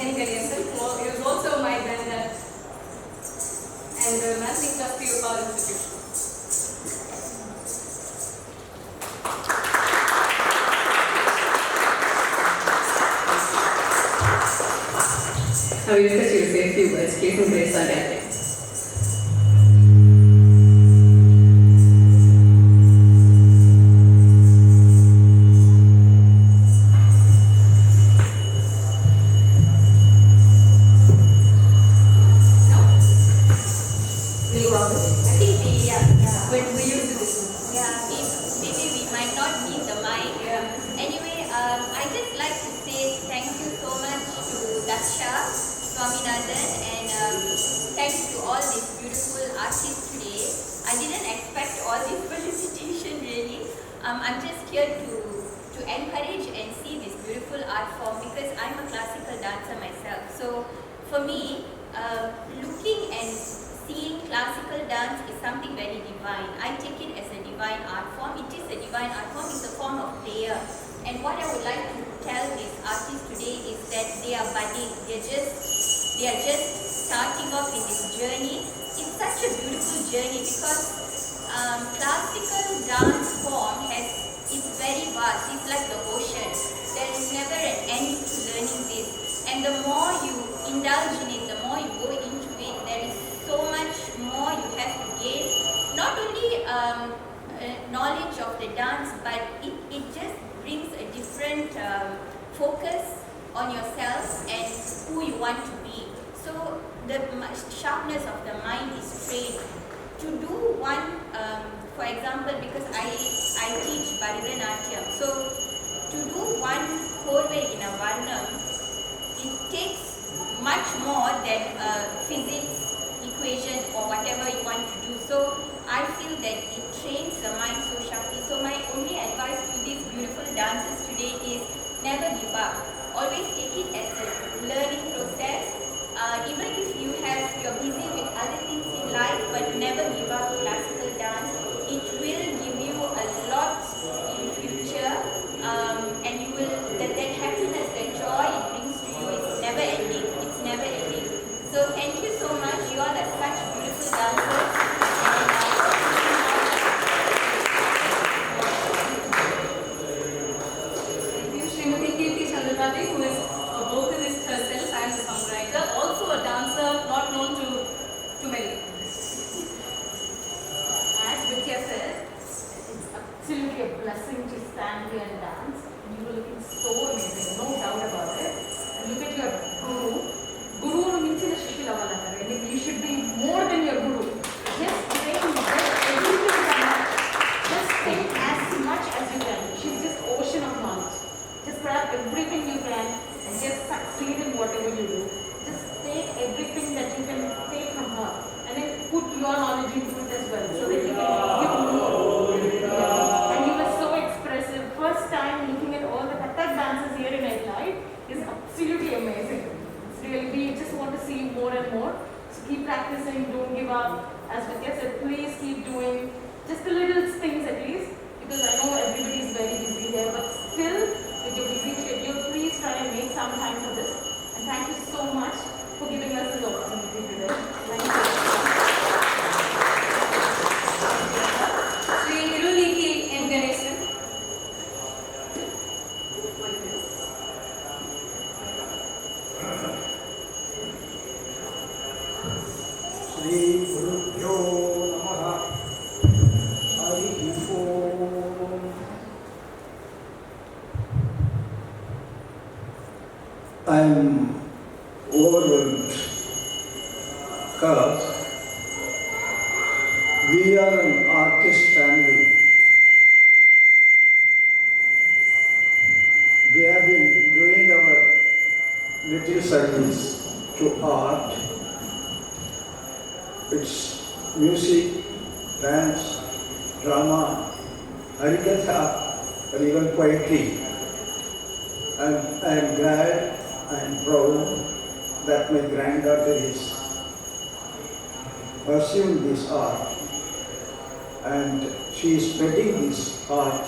N. Ganesan, who is also my granddad and the managing trustee of our institution. I will request you to say a few words, please, and grace our gathering. I just like to say thank you so much to Daksha Swaminathan and thanks to all these beautiful artists today. I didn't expect all this felicitation really. I'm just here to encourage and see this beautiful art form because I'm a classical dancer myself. So for me, looking and seeing classical dance is something very divine. I take it as a divine art form. It is a divine art form. It's a form of prayer. And what I would like to tell these artists today is that they are budding. They are just starting off in this journey. It's such a beautiful journey because classical dance form is very vast. It's like the ocean. There is never an end to learning this. And the more you indulge in it, the more you go into it, there is so much more you have to gain. Not only knowledge of the dance, but it just brings a different focus on yourself and who you want to be. So the sharpness of the mind is trained. To do one, for example, because I teach Bharatanatyam, so to do one korve in a varnam, it takes much more than physics equation or whatever you want to do. So I feel that it trains the mind so sharply. So my only advice to these beautiful dancers today is never give up. Always take it as a learning process. Even if you're busy with other things in life, but never give up classical dance. It will give you a lot in future, and you will that happiness, that joy it brings to you is never ending. It's never ending. So thank you so much. You all are such beautiful dancers. Who is a vocalist herself and a songwriter, also a dancer not known to many. As Nritya said, it's absolutely a blessing to stand here and dance. You were looking so amazing, no doubt about it. And look at your guru. Guru means you should be more than your guru. Just train, just everything just think as much as you can. She's just ocean of knowledge. Just grab everything you can and just succeed in whatever you do. Just take everything that you can take from her and then put your knowledge into it as well so that you can give more. And you were so expressive. First time looking at all the Kathak dances here in Adelaide is absolutely amazing. It's really, we just want to see more and more. So keep practicing, don't give up. As Nritya said, please keep doing just the little things at least, because I know everybody is very busy here, but still with your busy schedule, please try and make some time for this. And thank you so much for giving us this opportunity today. Thank you. Nritya Hreemkara. Shri Gurubhyo Namaha. Hari Om. I am overwhelmed because we are an artist family. We have been doing our little service to art. It's music, dance, drama, harikatha, or even poetry. I am glad and proud that my granddaughter is pursuing this art, and she is spreading this art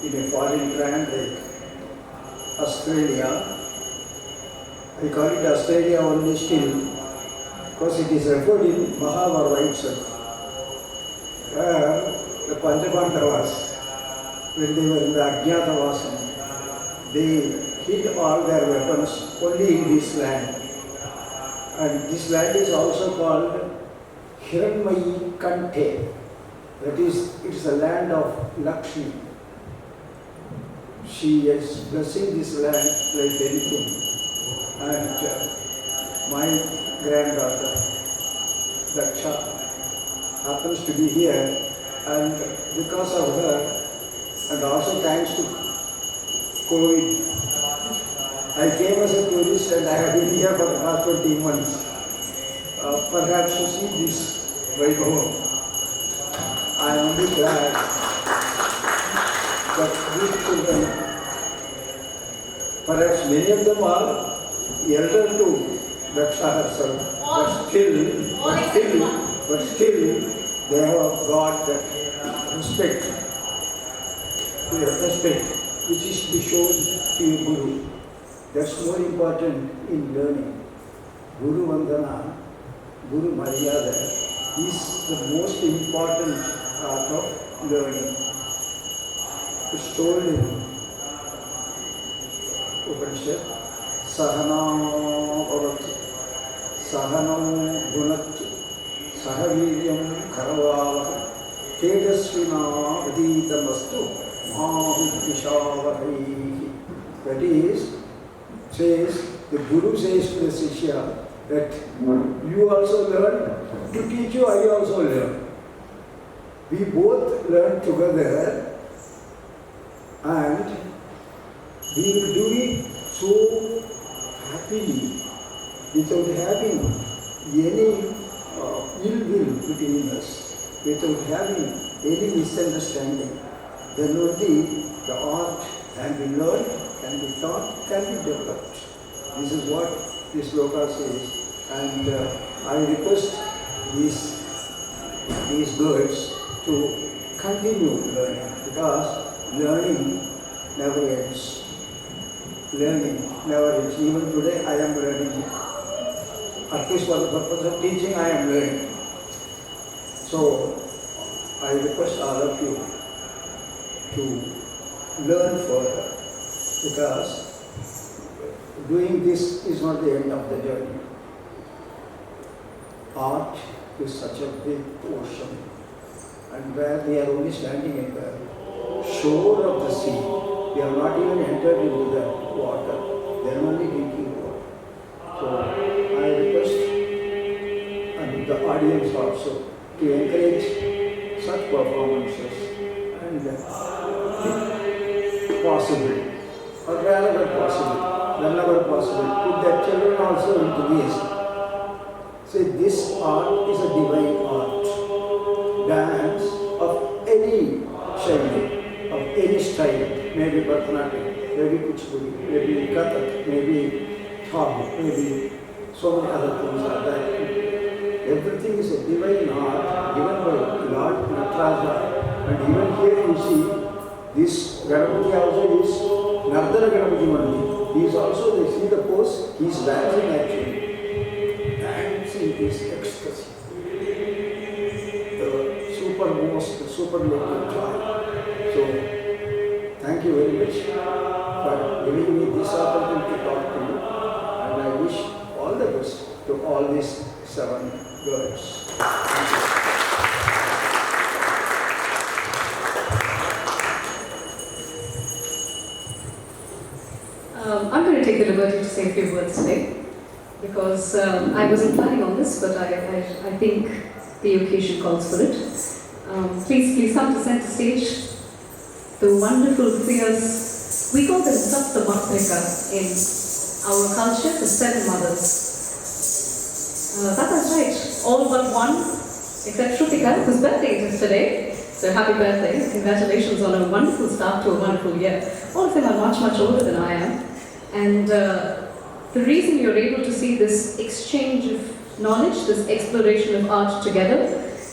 in a foreign land like Australia I call it Australia only still, because it is referred in Mahabharata itself. Where the Panchapandavas, when they were in the Ajnatavasam, they hid all their weapons only in this land. And this land is also called Hiranmayi Kante. That is, it is the land of Lakshmi. She is blessing this land like anything. And my granddaughter, Daksha, happens to be here, and because of her, and also thanks to COVID, I came as a tourist and I have been here for the past 20 months. Perhaps to see this right home. I am only glad that these children, perhaps many of them are elder to Daksha herself, but still they have got that respect, which is to be shown to your Guru. That's more important in learning. Guru Vandana, Guru Maryada is the most important part of learning. It's told in Upanishad, Sahana Bhavat, Sahanam Gunat, Sahaviryam Karavavaha, Tejasvina Aditamastu, Mahudvishavahi. That is, says, the Guru says to the Shishya that you also learn, to teach you I also learn. We both learn together and we will do it so happily without having any ill will between us, without having any misunderstanding. Then only the art can be learned, can be taught, can be developed. This is what this sloka says. And I request these girls to continue learning, because learning never ends. Learning never ends. Even today I am learning. At least for the purpose of teaching I am learning. So I request all of you to learn further, because doing this is not the end of the journey. Art is such a big ocean, and where we are only standing in the shore of the sea, we have not even entered into the water, they are only drinking water. So I request, and the audience also, to encourage such performances, and if possible, or wherever possible, whenever possible, put their children also into this. Say, this art is a divine art. Dance of any shape, of any style, maybe Bharatanatyam, maybe Kuchipudi, maybe Kathak, maybe Thab, maybe so many other things are there. Everything is a divine art given by Lord Nataraja. And even here you see, this Ganapati also is Nardana Ganapati only. He is also, they see the pose, he is dancing actually. Dancing is ecstasy. The superlative joy. So, thank you very much for giving me this opportunity to talk to you. And I wish all the best to all these 7 girls. Thank you. I'm going to take the liberty to say a few words today, because I wasn't planning on this, but I think the occasion calls for it. Please come to center stage. The wonderful, fierce, we call them Sapta Matrika in our culture, the 7 mothers. That's right, all but one, except Shrutika, whose birthday it is today. So happy birthday, congratulations on a wonderful start to a wonderful year. All of them are much, much older than I am. And the reason you're able to see this exchange of knowledge, this exploration of art together,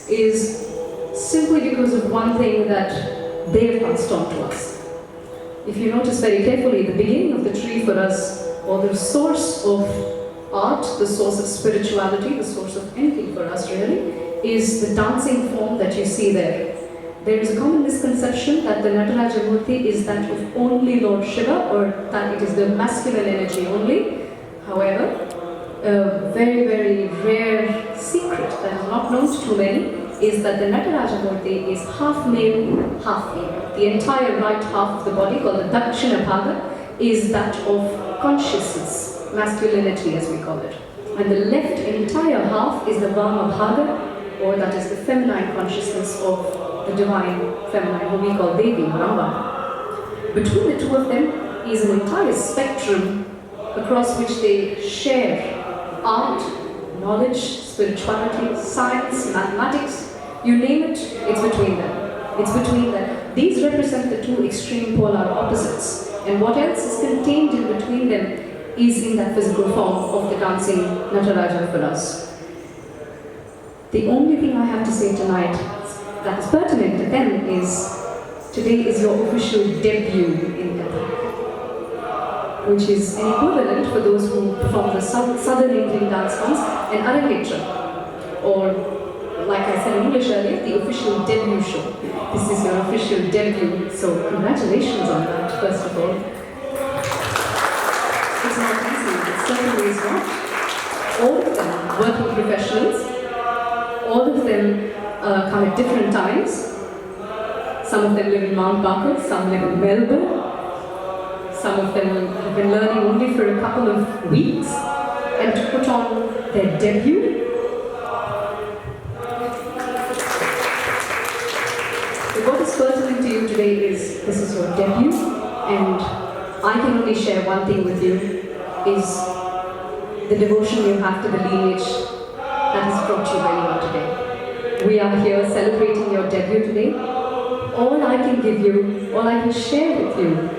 is simply because of one thing that they have passed on to us. If you notice very carefully, the beginning of the tree for us or the source of art, the source of spirituality, the source of anything for us really, is the dancing form that you see there. There is a common misconception that the Nataraja Murti is that of only Lord Shiva, or that it is the masculine energy only. However, a very, very rare secret that is not known to too many is that the Nataraja Murti is half male, half female. The entire right half of the body, called the Dakshina Bhaga, is that of consciousness, masculinity as we call it. And the left entire half is the Vama Bhaga, or that is the feminine consciousness of the divine feminine, who we call Devi, Ramba. Between the two of them is an entire spectrum across which they share art, knowledge, spirituality, science, mathematics, you name it, it's between them. It's between them. These represent the two extreme polar opposites, and what else is contained in between them is in that physical form of the dancing Nataraja for us. The only thing I have to say tonight that is pertinent to them is, today is your official debut in Kathak, which is an equivalent for those who perform the Southern Indian dance forms, an Arangetra, or like I said in English earlier, the official debut show. This is your official debut, so congratulations on that, first of all. It's not easy, it certainly is not. All of them working professionals, all of them come at different times. Some of them live in Mount Barker, some live in Melbourne. Some of them have been learning only for a couple of weeks, and to put on their debut. So what is pertinent to you today is, this is your debut, and I can only share one thing with you, is the devotion you have to the lineage that has brought you where you are today. We are here celebrating your debut today. All I can give you, all I can share with you,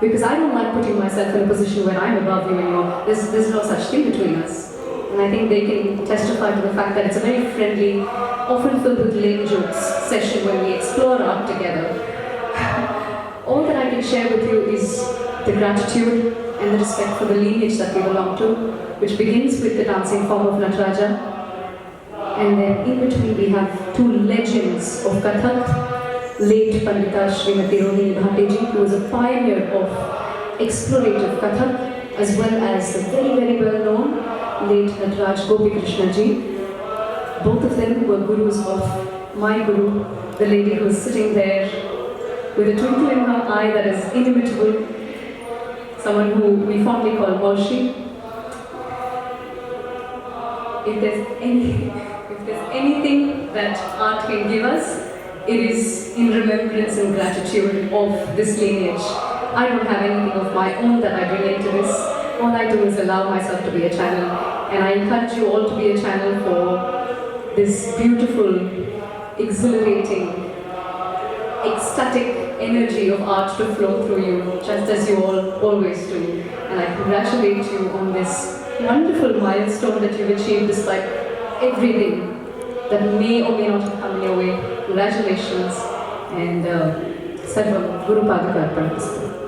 because I don't like putting myself in a position where I'm above you and you're, there's no such thing between us. And I think they can testify to the fact that it's a very friendly, often filled with lame jokes session when we explore art together. All that I can share with you is the gratitude and the respect for the lineage that we belong to, which begins with the dancing form of Nataraja. And then in between we have two legends of Kathak, late Pandita Srimati Rohini Bhatteji, who was a pioneer of explorative Kathak, as well as the very, very well-known late Nataraj Gopi Krishna ji. Both of them were gurus of my guru, the lady who is sitting there with a twinkle in her eye that is inimitable, someone who we fondly call Moshi. If there's anything that art can give us, it is in remembrance and gratitude of this lineage. I don't have anything of my own that I bring into this. All I do is allow myself to be a channel, and I encourage you all to be a channel for this beautiful, exhilarating, ecstatic energy of art to flow through you, just as you all always do. And I congratulate you on this wonderful milestone that you've achieved despite everything that may or may not have come your way. Congratulations, and Sarvam Guru Padakarpanam.